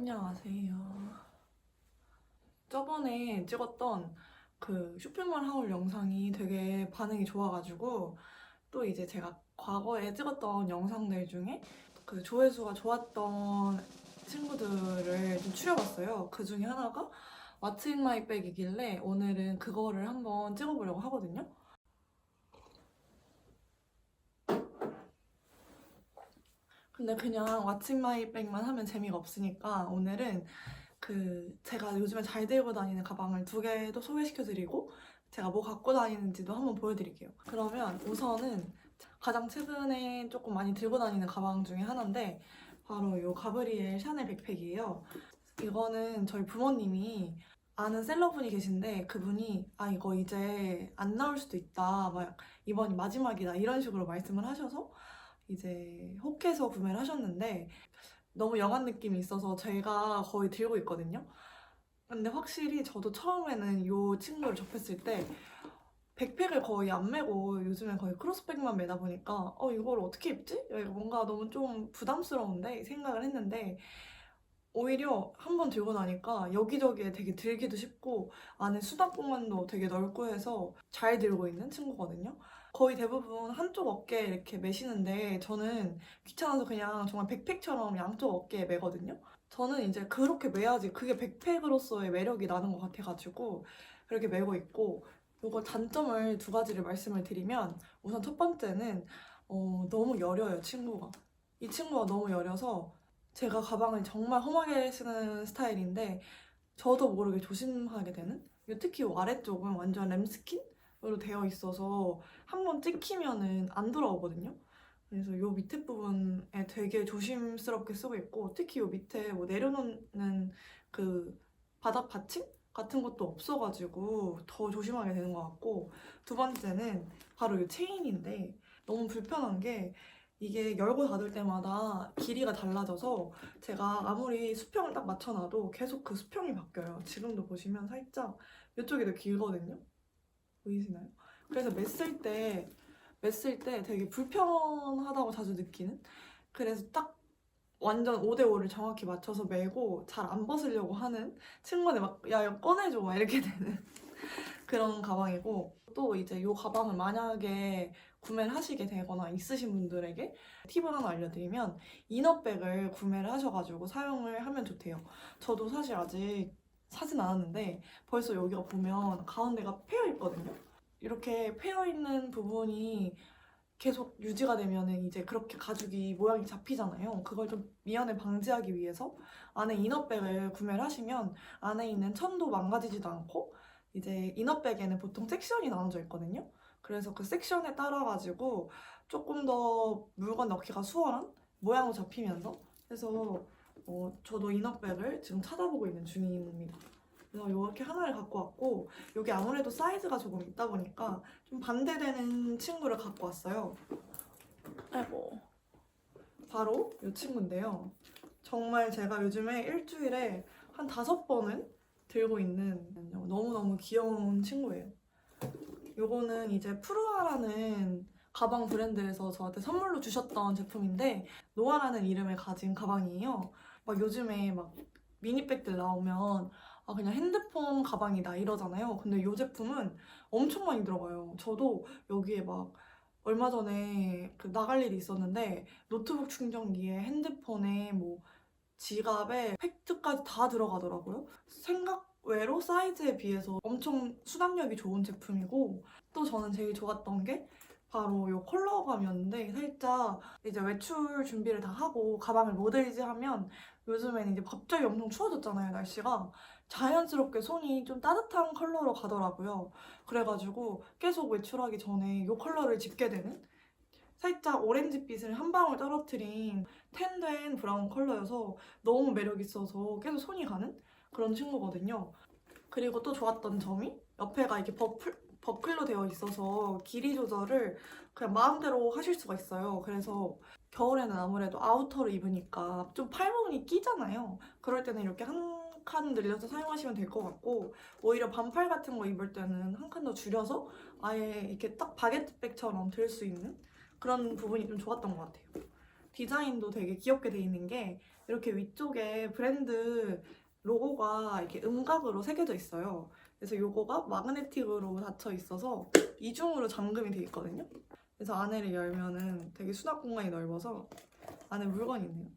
안녕하세요. 저번에 찍었던 그 쇼핑몰 하울 영상이 되게 반응이 좋아가지고 또 이제 제가 과거에 찍었던 영상들 중에 그 조회수가 좋았던 친구들을 좀 추려봤어요. 그 중에 하나가 What's in my bag이길래 오늘은 그거를 한번 찍어보려고 하거든요. 근데 그냥 What's in my bag만 하면 재미가 없으니까 오늘은 그 제가 요즘에 잘 들고 다니는 가방을 두 개도 소개시켜드리고 제가 뭐 갖고 다니는지도 한번 보여드릴게요. 그러면 우선은 가장 최근에 조금 많이 들고 다니는 가방 중에 하나인데 바로 이 가브리엘 샤넬 백팩이에요. 이거는 저희 부모님이 아는 셀러분이 계신데 그분이 이거 이제 안 나올 수도 있다 막 이번이 마지막이다 이런 식으로 말씀을 하셔서 이제 혹해서 구매를 하셨는데 너무 영한 느낌이 있어서 제가 거의 들고 있거든요. 근데 확실히 저도 처음에는 이 친구를 접했을 때 백팩을 거의 안 메고 요즘엔 거의 크로스백만 메다 보니까 이걸 어떻게 입지? 이거 뭔가 너무 좀 부담스러운데 생각을 했는데 오히려 한 번 들고 나니까 여기저기에 되게 들기도 쉽고 안에 수납 공간도 되게 넓고 해서 잘 들고 있는 친구거든요. 거의 대부분 한쪽 어깨에 이렇게 매시는데 저는 귀찮아서 그냥 정말 백팩처럼 양쪽 어깨에 매거든요. 저는 이제 그렇게 매야지 그게 백팩으로서의 매력이 나는 것 같아가지고 그렇게 매고 있고 이거 단점을 두 가지를 말씀을 드리면 우선 첫 번째는 너무 여려요 친구가. 이 친구가 너무 여려서 제가 가방을 정말 험하게 쓰는 스타일인데 저도 모르게 조심하게 되는? 특히 이 아래쪽은 완전 램스킨으로 되어 있어서 한번 찍히면은 안 돌아오거든요. 그래서 이 밑에 부분에 되게 조심스럽게 쓰고 있고 특히 이 밑에 뭐 내려놓는 그 바닥 받침 같은 것도 없어가지고 더 조심하게 되는 것 같고 두 번째는 바로 이 체인인데 너무 불편한 게 이게 열고 닫을 때마다 길이가 달라져서 제가 아무리 수평을 딱 맞춰놔도 계속 그 수평이 바뀌어요. 지금도 보시면 살짝 이쪽이 더 길거든요. 보이시나요? 그래서 맸을 때 되게 불편하다고 자주 느끼는? 그래서 딱 완전 5대5를 정확히 맞춰서 매고 잘 안 벗으려고 하는 친구한테 막 야 이거 꺼내줘 막 이렇게 되는 그런 가방이고 또 이제 이 가방을 만약에 구매를 하시게 되거나 있으신 분들에게 팁을 하나 알려드리면 이너백을 구매를 하셔가지고 사용을 하면 좋대요. 저도 사실 아직 사진 않았는데 벌써 여기가 보면 가운데가 패여 있거든요. 이렇게 패여 있는 부분이 계속 유지가 되면은 이제 그렇게 가죽이 모양이 잡히잖아요. 그걸 좀 미연에 방지하기 위해서 안에 이너백을 구매를 하시면 안에 있는 천도 망가지지도 않고 이제 이너백에는 보통 섹션이 나눠져 있거든요. 그래서 그 섹션에 따라가지고 조금 더 물건 넣기가 수월한 모양으로 잡히면서 그래서 저도 이너백을 지금 찾아보고 있는 중입니다. 그래서 이렇게 하나를 갖고 왔고 여기 아무래도 사이즈가 조금 있다 보니까 좀 반대되는 친구를 갖고 왔어요. 아이고. 바로 이 친구인데요. 정말 제가 요즘에 일주일에 한 5번은 들고 있는 너무너무 귀여운 친구예요. 요거는 이제 프루아라는 가방 브랜드에서 저한테 선물로 주셨던 제품인데 노아라는 이름을 가진 가방이에요. 막 요즘에 막 미니백들 나오면 그냥 핸드폰 가방이다 이러잖아요. 근데 이 제품은 엄청 많이 들어가요. 저도 여기에 막 얼마 전에 그 나갈 일이 있었는데 노트북 충전기에 핸드폰에 뭐 지갑에 팩트까지 다 들어가더라고요. 생각 외로 사이즈에 비해서 엄청 수납력이 좋은 제품이고 또 저는 제일 좋았던 게 바로 이 컬러감이었는데 살짝 이제 외출 준비를 다 하고 가방을 뭐 들지 하면 요즘에는 이제 갑자기 엄청 추워졌잖아요, 날씨가. 자연스럽게 손이 좀 따뜻한 컬러로 가더라고요. 그래가지고 계속 외출하기 전에 이 컬러를 짚게 되는 살짝 오렌지빛을 한 방울 떨어뜨린 텐된 브라운 컬러여서 너무 매력있어서 계속 손이 가는 그런 친구거든요. 그리고 또 좋았던 점이 옆에가 이렇게 버클로 되어 있어서 길이 조절을 그냥 마음대로 하실 수가 있어요. 그래서 겨울에는 아무래도 아우터를 입으니까 좀 팔목이 끼잖아요. 그럴 때는 이렇게 한 칸 늘려서 사용하시면 될 것 같고 오히려 반팔 같은 거 입을 때는 한 칸 더 줄여서 아예 이렇게 딱 바게트백처럼 들 수 있는 그런 부분이 좀 좋았던 것 같아요. 디자인도 되게 귀엽게 돼 있는 게 이렇게 위쪽에 브랜드 로고가 이렇게 음각으로 새겨져 있어요. 그래서 요거가 마그네틱으로 닫혀 있어서 이중으로 잠금이 돼 있거든요. 그래서 안에를 열면은 되게 수납 공간이 넓어서 안에 물건이 있네요.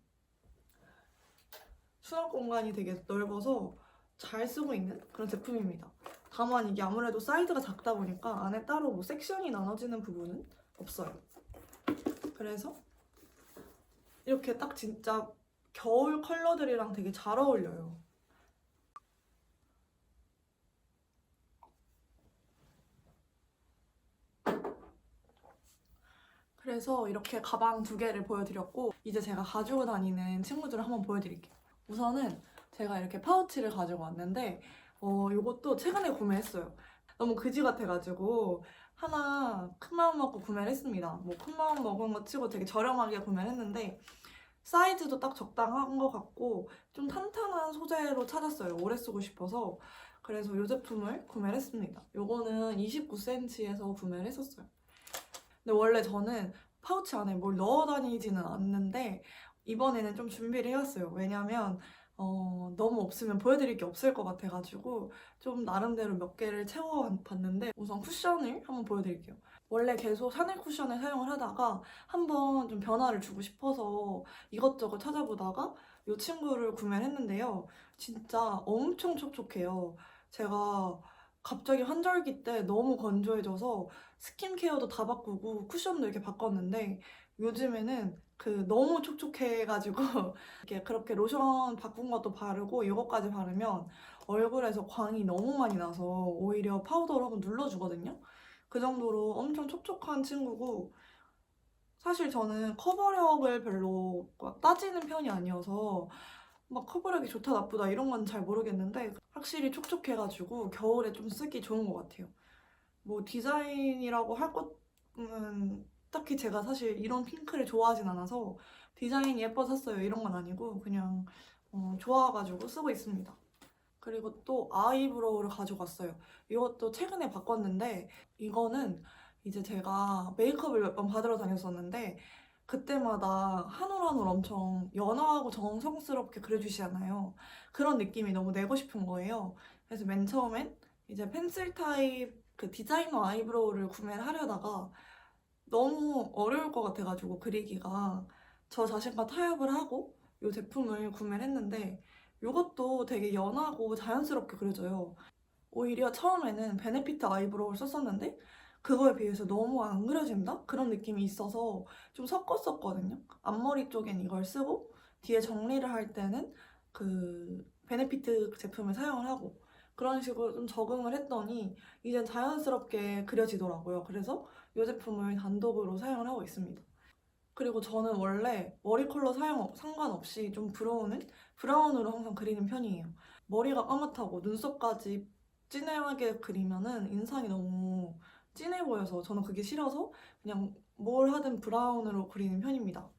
수납 공간이 되게 넓어서 잘 쓰고 있는 그런 제품입니다. 다만 이게 아무래도 사이즈가 작다 보니까 안에 따로 뭐 섹션이 나눠지는 부분은 없어요. 그래서 이렇게 딱 진짜 겨울 컬러들이랑 되게 잘 어울려요. 그래서 이렇게 가방 2개를 보여드렸고 이제 제가 가지고 다니는 친구들을 한번 보여드릴게요. 우선은 제가 이렇게 파우치를 가지고 왔는데 이것도 최근에 구매했어요. 너무 그지 같아가지고 하나 큰 마음 먹고 구매를 했습니다. 뭐 큰 마음 먹은 거 치고 되게 저렴하게 구매를 했는데 사이즈도 딱 적당한 것 같고 좀 탄탄한 소재로 찾았어요. 오래 쓰고 싶어서. 그래서 이 제품을 구매를 했습니다. 이거는 29cm에서 구매를 했었어요. 근데 원래 저는 파우치 안에 뭘 넣어 다니지는 않는데 이번에는 좀 준비를 해왔어요. 왜냐면 너무 없으면 보여드릴 게 없을 것 같아가지고 좀 나름대로 몇 개를 채워봤는데 우선 쿠션을 한번 보여드릴게요. 원래 계속 샤넬 쿠션을 사용을 하다가 한번 좀 변화를 주고 싶어서 이것저것 찾아보다가 이 친구를 구매를 했는데요. 진짜 엄청 촉촉해요. 제가 갑자기 환절기 때 너무 건조해져서 스킨케어도 다 바꾸고 쿠션도 이렇게 바꿨는데 요즘에는 너무 촉촉해가지고 이렇게 그렇게 로션 바꾼 것도 바르고 이것까지 바르면 얼굴에서 광이 너무 많이 나서 오히려 파우더로 한번 눌러주거든요. 그 정도로 엄청 촉촉한 친구고 사실 저는 커버력을 별로 막 따지는 편이 아니어서 막 커버력이 좋다 나쁘다 이런 건 잘 모르겠는데 확실히 촉촉해가지고 겨울에 좀 쓰기 좋은 것 같아요. 뭐 디자인이라고 할 것은 딱히 제가 사실 이런 핑크를 좋아하진 않아서 디자인이 예뻐서 샀어요 이런 건 아니고 그냥 좋아가지고 쓰고 있습니다. 그리고 또 아이브로우를 가져갔어요. 이것도 최근에 바꿨는데 이거는 이제 제가 메이크업을 몇 번 받으러 다녔었는데 그때마다 한 올 한 올 엄청 연하고 정성스럽게 그려주시잖아요. 그런 느낌이 너무 내고 싶은 거예요. 그래서 맨 처음엔 이제 펜슬 타입 디자이너 아이브로우를 구매를 하려다가 너무 어려울 것 같아가지고 그리기가 저 자신과 타협을 하고 이 제품을 구매를 했는데 이것도 되게 연하고 자연스럽게 그려져요. 오히려 처음에는 베네피트 아이브로우를 썼었는데 그거에 비해서 너무 안 그려진다? 그런 느낌이 있어서 좀 섞었었거든요. 앞머리 쪽엔 이걸 쓰고 뒤에 정리를 할 때는 베네피트 제품을 사용을 하고 그런 식으로 좀 적응을 했더니 이젠 자연스럽게 그려지더라고요. 그래서 이 제품을 단독으로 사용을 하고 있습니다. 그리고 저는 원래 머리 컬러 사용 상관없이 좀 브로우는 브라운으로 항상 그리는 편이에요. 머리가 까맣다고 눈썹까지 진하게 그리면은 인상이 너무 진해 보여서 저는 그게 싫어서 그냥 뭘 하든 브라운으로 그리는 편입니다.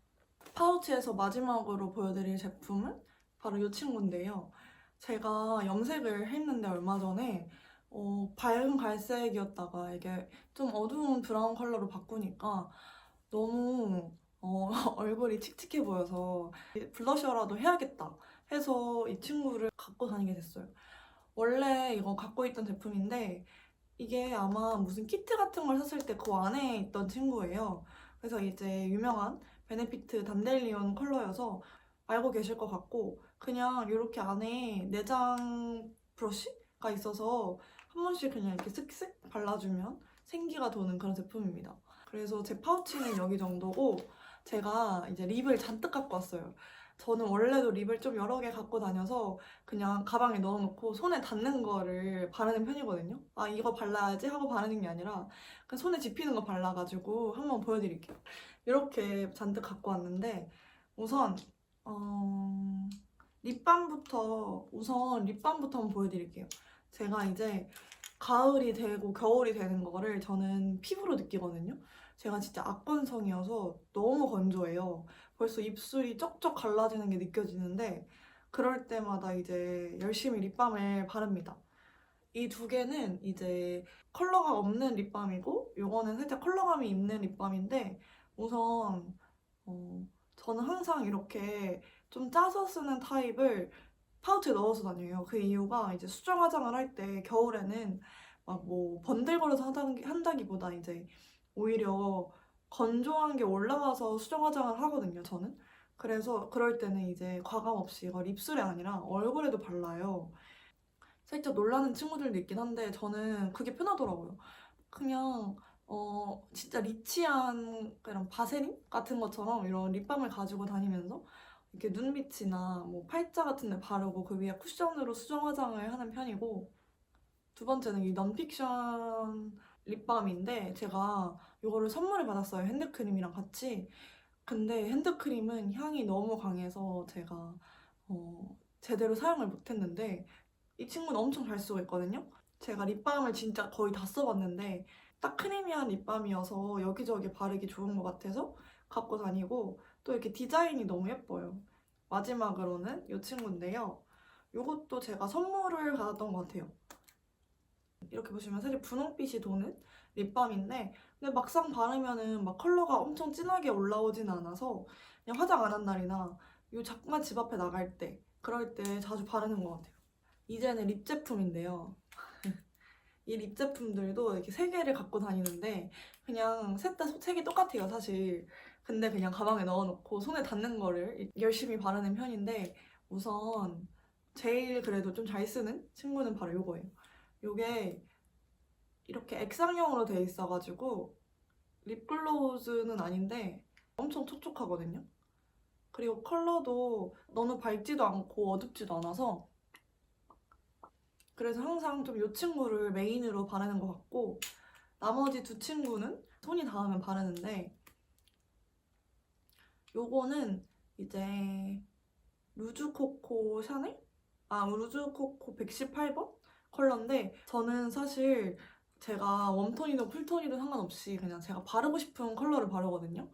파우치에서 마지막으로 보여드릴 제품은 바로 이 친구인데요. 제가 염색을 했는데 얼마 전에 밝은 갈색이었다가 이게 좀 어두운 브라운 컬러로 바꾸니까 너무 얼굴이 칙칙해 보여서 블러셔라도 해야겠다 해서 이 친구를 갖고 다니게 됐어요. 원래 이거 갖고 있던 제품인데 이게 아마 무슨 키트 같은 걸 샀을 때 그 안에 있던 친구예요. 그래서 이제 유명한 베네피트 단델리온 컬러여서 알고 계실 것 같고 그냥 이렇게 안에 내장 브러쉬가 있어서 한 번씩 그냥 이렇게 쓱쓱 발라주면 생기가 도는 그런 제품입니다. 그래서 제 파우치는 여기 정도고 제가 이제 립을 잔뜩 갖고 왔어요. 저는 원래도 립을 좀 여러 개 갖고 다녀서 그냥 가방에 넣어놓고 손에 닿는 거를 바르는 편이거든요. 아 이거 발라야지 하고 바르는 게 아니라 그냥 손에 집히는 거 발라가지고 한번 보여드릴게요. 이렇게 잔뜩 갖고 왔는데 우선 립밤부터 한번 보여드릴게요. 제가 이제 가을이 되고 겨울이 되는 거를 저는 피부로 느끼거든요. 제가 진짜 악건성이어서 너무 건조해요. 벌써 입술이 쩍쩍 갈라지는 게 느껴지는데 그럴 때마다 이제 열심히 립밤을 바릅니다. 이 2개는 이제 컬러가 없는 립밤이고 요거는 살짝 컬러감이 있는 립밤인데 우선 저는 항상 이렇게 좀 짜서 쓰는 타입을 파우치에 넣어서 다녀요. 그 이유가 이제 수정 화장을 할 때 겨울에는 막 뭐 번들거려서 한다기보다 이제 오히려 건조한 게 올라와서 수정 화장을 하거든요, 저는. 그래서 그럴 때는 이제 과감 없이 이걸 입술에 아니라 얼굴에도 발라요. 살짝 놀라는 친구들도 있긴 한데 저는 그게 편하더라고요. 그냥 진짜 리치한 그런 바세린 같은 것처럼 이런 립밤을 가지고 다니면서 이렇게 눈밑이나 뭐 팔자 같은 데 바르고 그 위에 쿠션으로 수정 화장을 하는 편이고, 두 번째는 이 넌픽션 립밤인데 제가 이거를 선물을 받았어요. 핸드크림이랑 같이. 근데 핸드크림은 향이 너무 강해서 제가 제대로 사용을 못했는데 이 친구는 엄청 잘 쓰고 있거든요. 제가 립밤을 진짜 거의 다 써봤는데 딱 크리미한 립밤이어서 여기저기 바르기 좋은 것 같아서 갖고 다니고, 또 이렇게 디자인이 너무 예뻐요. 마지막으로는 이 친구인데요. 이것도 제가 선물을 받았던 것 같아요. 이렇게 보시면 사실 분홍빛이 도는 립밤인데 근데 막상 바르면은 막 컬러가 엄청 진하게 올라오진 않아서 그냥 화장 안 한 날이나 요 잠깐 집 앞에 나갈 때 그럴 때 자주 바르는 것 같아요. 이제는 립 제품인데요. 이 립 제품들도 이렇게 세 개를 갖고 다니는데 그냥 셋 다 색이 똑같아요, 사실. 근데 그냥 가방에 넣어놓고 손에 닿는 거를 열심히 바르는 편인데, 우선 제일 그래도 좀 잘 쓰는 친구는 바로 요거예요. 요게 이렇게 액상형으로 돼 있어가지고 립글로즈는 아닌데 엄청 촉촉하거든요. 그리고 컬러도 너무 밝지도 않고 어둡지도 않아서 그래서 항상 좀 이 친구를 메인으로 바르는 것 같고, 나머지 두 친구는 손이 닿으면 바르는데, 요거는 이제 루즈코코 샤넬? 루즈코코 118번 컬러인데, 저는 사실 제가 웜톤이든 쿨톤이든 상관없이 그냥 제가 바르고 싶은 컬러를 바르거든요.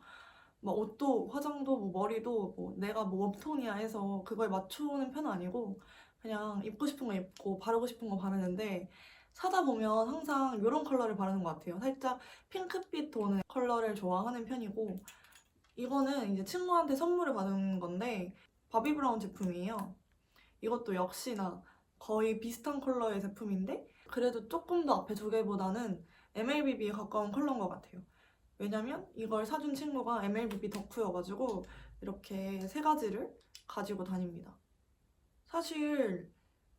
막 옷도 화장도 뭐 머리도 뭐 내가 뭐 웜톤이야 해서 그거에 맞추는 편은 아니고 그냥 입고 싶은 거 입고 바르고 싶은 거 바르는데, 사다 보면 항상 이런 컬러를 바르는 것 같아요. 살짝 핑크빛 도는 컬러를 좋아하는 편이고, 이거는 이제 친구한테 선물을 받은 건데 바비 브라운 제품이에요. 이것도 역시나 거의 비슷한 컬러의 제품인데 그래도 조금 더 앞에 두 개보다는 MLBB에 가까운 컬러인 것 같아요. 왜냐면 이걸 사준 친구가 MLBB 덕후여가지고 이렇게 세 가지를 가지고 다닙니다. 사실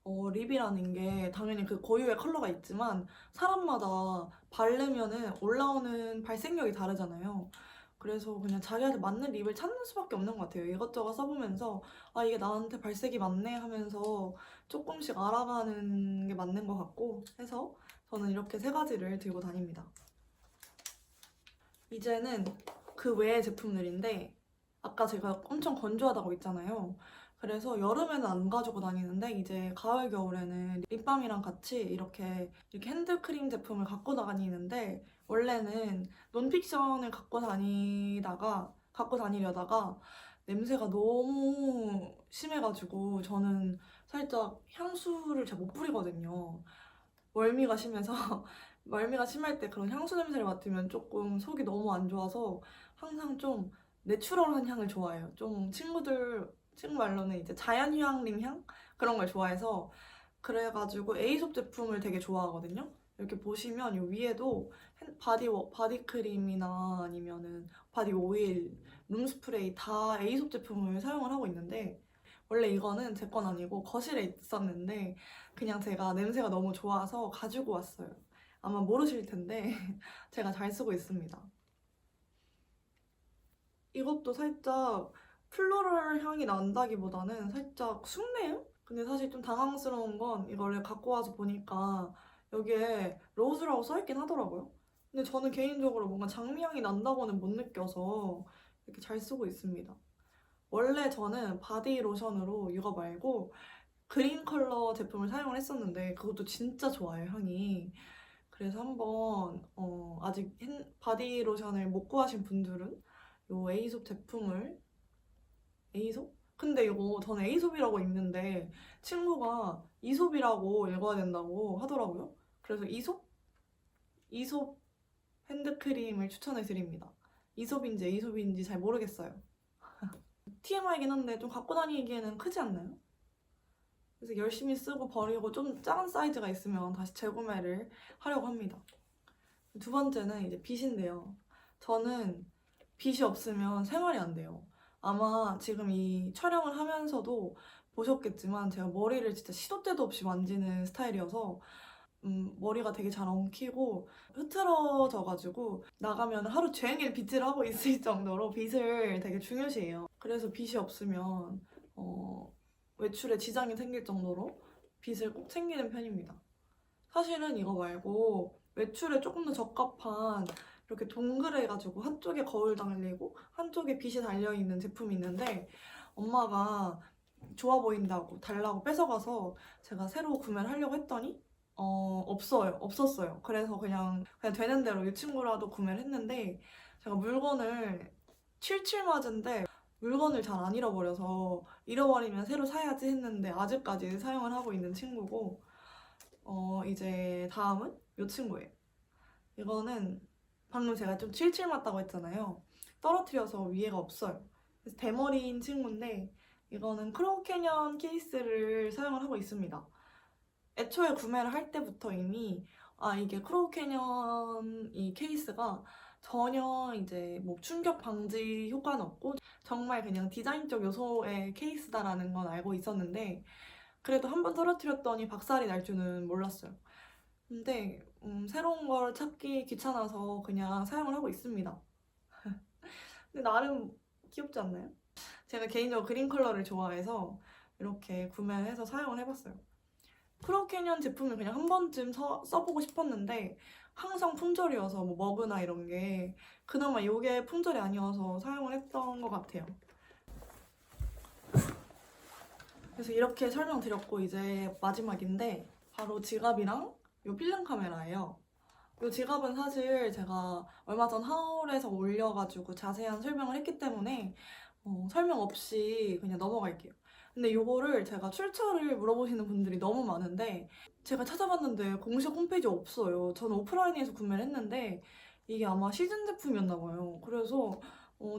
립이라는 게 당연히 그 고유의 컬러가 있지만 사람마다 바르면은 올라오는 발색력이 다르잖아요. 그래서 그냥 자기한테 맞는 립을 찾는 수밖에 없는 것 같아요. 이것저것 써보면서 이게 나한테 발색이 맞네 하면서 조금씩 알아가는 게 맞는 것 같고 해서 저는 이렇게 세 가지를 들고 다닙니다. 이제는 그 외의 제품들인데, 아까 제가 엄청 건조하다고 했잖아요. 그래서 여름에는 안 가지고 다니는데 이제 가을 겨울에는 립밤이랑 같이 이렇게 핸드크림 제품을 갖고 다니는데, 원래는 논픽션을 갖고 다니려다가 냄새가 너무 심해가지고 저는 살짝 향수를 잘 못 뿌리거든요. 멀미가 심해서 멀미가 심할 때 그런 향수 냄새를 맡으면 조금 속이 너무 안 좋아서 항상 좀 내추럴한 향을 좋아해요. 좀 친구 말로는 이제 자연휴양 림향 그런 걸 좋아해서, 그래가지고 에이솝 제품을 되게 좋아하거든요. 이렇게 보시면 이 위에도 바디크림이나 아니면은 바디 오일, 룸스프레이 다 에이솝 제품을 사용을 하고 있는데, 원래 이거는 제 건 아니고 거실에 있었는데 그냥 제가 냄새가 너무 좋아서 가지고 왔어요. 아마 모르실 텐데 제가 잘 쓰고 있습니다. 이것도 살짝 플로럴 향이 난다기보다는 살짝 순내향? 근데 사실 좀 당황스러운 건 이거를 갖고 와서 보니까 여기에 로즈라고 써있긴 하더라고요. 근데 저는 개인적으로 뭔가 장미향이 난다고는 못 느껴서 이렇게 잘 쓰고 있습니다. 원래 저는 바디 로션으로 이거 말고 그린 컬러 제품을 사용을 했었는데 그것도 진짜 좋아요, 향이. 그래서 한번 아직 바디 로션을 못 구하신 분들은 요 에이솝 제품을, 에이솝? 근데 이거 저는 에이솝이라고 읽는데 친구가 이솝이라고 읽어야 된다고 하더라고요. 그래서 이솝 핸드크림을 추천해 드립니다. 이솝인지 에이솝인지 잘 모르겠어요. TMI이긴 한데 좀 갖고 다니기에는 크지 않나요? 그래서 열심히 쓰고 버리고 좀 작은 사이즈가 있으면 다시 재구매를 하려고 합니다. 두 번째는 이제 빗인데요. 저는 빗이 없으면 생활이 안 돼요. 아마 지금 이 촬영을 하면서도 보셨겠지만 제가 머리를 진짜 시도 때도 없이 만지는 스타일이어서 머리가 되게 잘 엉키고 흐트러져가지고 나가면 하루 종일 빗질 하고 있을 정도로 빗을 되게 중요시해요. 그래서 빗이 없으면 외출에 지장이 생길 정도로 빗을 꼭 챙기는 편입니다. 사실은 이거 말고 외출에 조금 더 적합한 이렇게 동그래가지고 한쪽에 거울 달리고 한쪽에 빗이 달려있는 제품이 있는데 엄마가 좋아 보인다고 달라고 뺏어가서 제가 새로 구매를 하려고 했더니 없었어요. 그래서 그냥 되는 대로 이 친구라도 구매를 했는데 제가 물건을 칠칠 맞은데 물건을 잘 안 잃어버려서 잃어버리면 새로 사야지 했는데 아직까지 사용을 하고 있는 친구고 이제 다음은 이 친구예요. 이거는 방금 제가 좀 칠칠 맞다고 했잖아요. 떨어뜨려서 위에가 없어요. 그래서 대머리인 친구인데 이거는 크로우캐년 케이스를 사용을 하고 있습니다. 애초에 구매를 할 때부터 이미 이게 크로우캐년 이 케이스가 전혀 이제 뭐 충격 방지 효과는 없고 정말 그냥 디자인적 요소의 케이스다라는 건 알고 있었는데 그래도 한 번 떨어뜨렸더니 박살이 날 줄은 몰랐어요. 근데 새로운 걸 찾기 귀찮아서 그냥 사용을 하고 있습니다. 근데 나름 귀엽지 않나요? 제가 개인적으로 그린 컬러를 좋아해서 이렇게 구매를 해서 사용을 해봤어요. 크로캐년 제품을 그냥 한 번쯤 써보고 싶었는데 항상 품절이어서 뭐 머그나 이런 게 그나마 이게 품절이 아니어서 사용을 했던 것 같아요. 그래서 이렇게 설명드렸고 이제 마지막인데 바로 지갑이랑 이 필름 카메라예요. 이 지갑은 사실 제가 얼마 전 하울에서 올려가지고 자세한 설명을 했기 때문에 설명 없이 그냥 넘어갈게요. 근데 이거를 제가 출처를 물어보시는 분들이 너무 많은데 제가 찾아봤는데 공식 홈페이지 없어요. 저는 오프라인에서 구매를 했는데 이게 아마 시즌 제품이었나 봐요. 그래서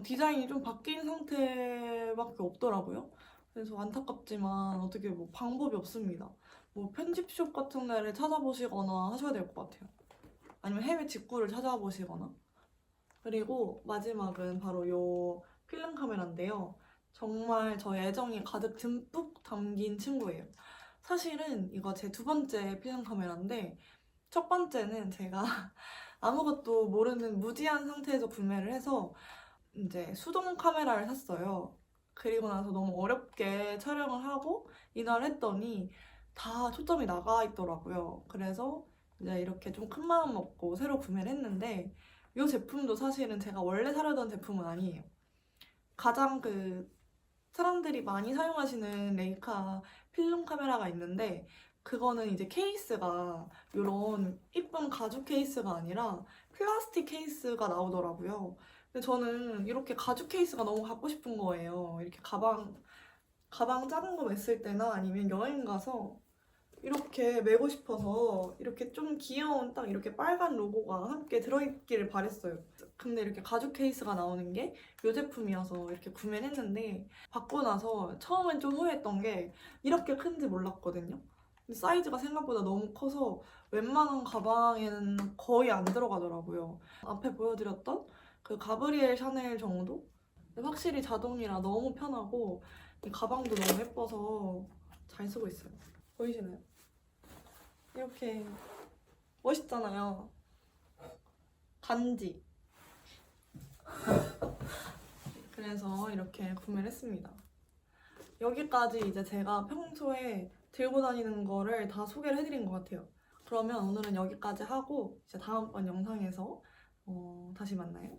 디자인이 좀 바뀐 상태밖에 없더라고요. 그래서 안타깝지만 어떻게 뭐 방법이 없습니다. 뭐 편집숍 같은 데를 찾아보시거나 하셔야 될 것 같아요. 아니면 해외 직구를 찾아보시거나. 그리고 마지막은 바로 이 필름 카메라인데요. 정말 저의 애정이 가득 듬뿍 담긴 친구예요. 사실은 이거 제 두 번째 필름 카메라인데 첫 번째는 제가 아무것도 모르는 무지한 상태에서 구매를 해서 이제 수동 카메라를 샀어요. 그리고 나서 너무 어렵게 촬영을 하고 이날 했더니 다 초점이 나가 있더라고요. 그래서 이제 이렇게 좀 큰 마음 먹고 새로 구매를 했는데 이 제품도 사실은 제가 원래 사려던 제품은 아니에요. 가장 사람들이 많이 사용하시는 레이카 필름 카메라가 있는데 그거는 이제 케이스가 이런 이쁜 가죽 케이스가 아니라 플라스틱 케이스가 나오더라고요. 근데 저는 이렇게 가죽 케이스가 너무 갖고 싶은 거예요. 이렇게 가방 작은 거 맸을 때나 아니면 여행 가서 이렇게 메고 싶어서 이렇게 좀 귀여운 딱 이렇게 빨간 로고가 함께 들어있기를 바랬어요. 근데 이렇게 가죽 케이스가 나오는 게 이 제품이어서 이렇게 구매를 했는데 받고 나서 처음엔 좀 후회했던 게 이렇게 큰지 몰랐거든요. 근데 사이즈가 생각보다 너무 커서 웬만한 가방에는 거의 안 들어가더라고요. 앞에 보여드렸던 그 가브리엘 샤넬 정도? 근데 확실히 자동이라 너무 편하고 이 가방도 너무 예뻐서 잘 쓰고 있어요. 보이시나요? 이렇게 멋있잖아요. 간지. 그래서 이렇게 구매를 했습니다. 여기까지 이제 제가 평소에 들고 다니는 거를 다 소개를 해드린 것 같아요. 그러면 오늘은 여기까지 하고 이제 다음번 영상에서 다시 만나요.